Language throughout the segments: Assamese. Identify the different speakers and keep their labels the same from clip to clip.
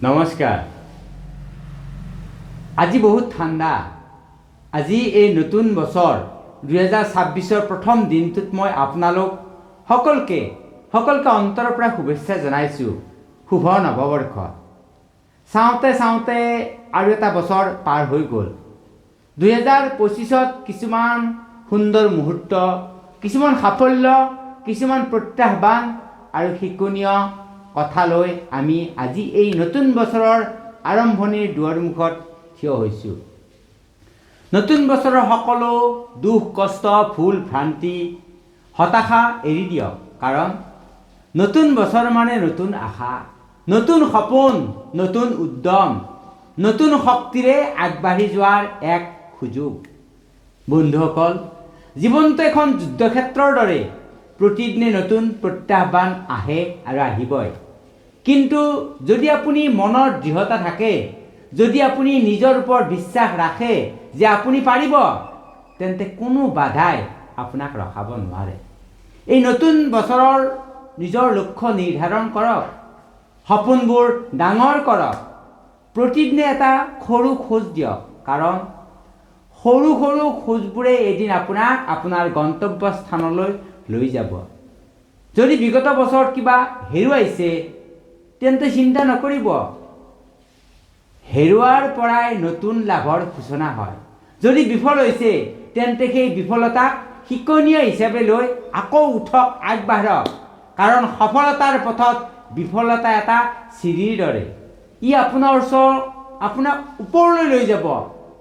Speaker 1: নমস্কাৰ। আজি বহুত ঠাণ্ডা। আজি এই নতুন বছৰ 2026 প্ৰথম দিনটোত মই আপোনালোক সকলকে অন্তৰৰ পৰা শুভেচ্ছা জনাইছোঁ। শুভ নৱবৰ্ষ। চাওঁতে চাওঁতে আৰু এটা বছৰ পাৰ হৈ গ'ল। 2025ত কিছুমান সুন্দৰ মুহূৰ্ত, কিছুমান সাফল্য, কিছুমান প্ৰত্যাহ্বান আৰু শিকনীয় কথা লৈ আমি আজি এই নতুন বছৰৰ আৰম্ভণিৰ দুৱাৰমুখত থিয় হৈছোঁ। নতুন বছৰৰ সকলো দুখ, কষ্ট, ভুল, ভ্ৰান্তি, হতাশা এৰি দিয়ক। কাৰণ নতুন বছৰ মানে নতুন আশা, নতুন সপোন, নতুন উদ্যম, নতুন শক্তিৰে আগবাঢ়ি যোৱাৰ এক সুযোগ। বন্ধুসকল, জীৱনটো এখন যুদ্ধক্ষেত্ৰৰ দৰে। প্ৰতিদিনে নতুন প্ৰত্যাহ্বান আহে আৰু আহিবই। কিন্তু যদি আপুনি মনৰ দৃঢ়তা থাকে, যদি আপুনি নিজৰ ওপৰত বিশ্বাস ৰাখে যে আপুনি পাৰিব, তেন্তে কোনো বাধাই আপোনাক ৰখাব নোৱাৰে। এই নতুন বছৰৰ নিজৰ লক্ষ্য নিৰ্ধাৰণ কৰক, সপোনবোৰ ডাঙৰ কৰক, প্ৰতিদিনে এটা সৰু খোজ দিয়ক। কাৰণ সৰু সৰু খোজবোৰে এদিন আপোনাক আপোনাৰ গন্তব্যস্থানলৈ লৈ যাব। যদি বিগত বছৰত কিবা হেৰুৱাইছে, তেন্তে চিন্তা নকৰিব। হেৰুৱাৰ পৰাই নতুন লাভৰ সূচনা হয়। যদি বিফল হৈছে, তেন্তে সেই বিফলতাক শিকনীয় হিচাপে লৈ আকৌ উঠক, আগবাঢ়ক। কাৰণ সফলতাৰ পথত বিফলতা এটা চিৰিৰ দৰে। ই আপোনাক ওপৰলৈ লৈ যাব।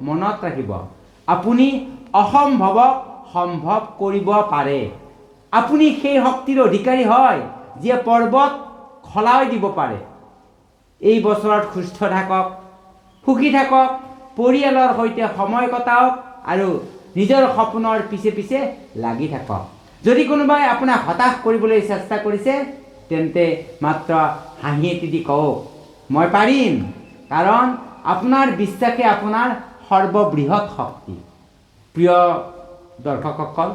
Speaker 1: মনত ৰাখিব, আপুনি অসম্ভৱক সম্ভৱ কৰিব পাৰে। আপুনি সেই শক্তিৰ অধিকাৰী হয় যিয়ে পৰ্বত খলাই দিব পাৰে। এই বছৰত সুস্থ থাকক, সুখী থাকক, পৰিয়ালৰ সৈতে সময় কটাওক আৰু নিজৰ সপোনৰ পিছে পিছে লাগি থাকক। যদি কোনোবাই আপোনাক হতাশ কৰিবলৈ চেষ্টা কৰিছে, তেন্তে মাত্ৰ হাঁহি এটি দি কওক, মই পাৰিম। কাৰণ আপোনাৰ বিশ্বাসে আপোনাৰ সৰ্ববৃহৎ শক্তি। প্ৰিয় দৰ্শকসকল,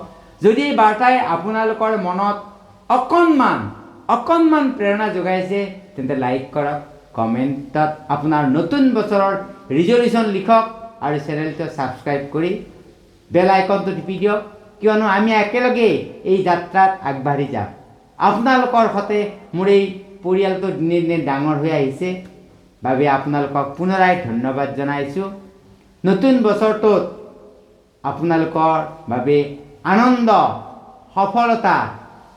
Speaker 1: যদি এই বাৰ্তাই আপোনালোকৰ মনত অকণমান প্ৰেৰণা যোগাইছে, তেন্তে লাইক কৰক, কমেণ্টত আপোনাৰ নতুন বছৰৰ ৰিজলিউশ্যন লিখক আৰু চেনেলটো ছাবস্ক্ৰাইব কৰি বেল আইকনটো টিপি দিয়ক। কিয়নো আমি একেলগে এই যাত্ৰাত আগবাঢ়ি যাম। আপোনালোকৰ সৈতে মোৰ এই পৰিয়ালটো দিনে দিনে ডাঙৰ হৈ আহিছে বাবে আপোনালোকক পুনৰাই ধন্যবাদ জনাইছোঁ। নতুন বছৰটোত আপোনালোকৰ বাবে আনন্দ, সফলতা,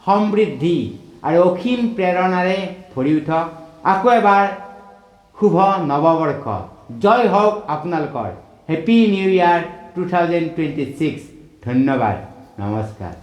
Speaker 1: সমৃদ্ধি আৰু অসীম প্ৰেৰণাৰে ভৰি উঠক। আকৌ এবাৰ শুভ নৱবৰ্ষ। জয় হওক আপোনালোকৰ। হেপী নিউ ইয়াৰ 2026। ধন্যবাদ। নমস্কাৰ।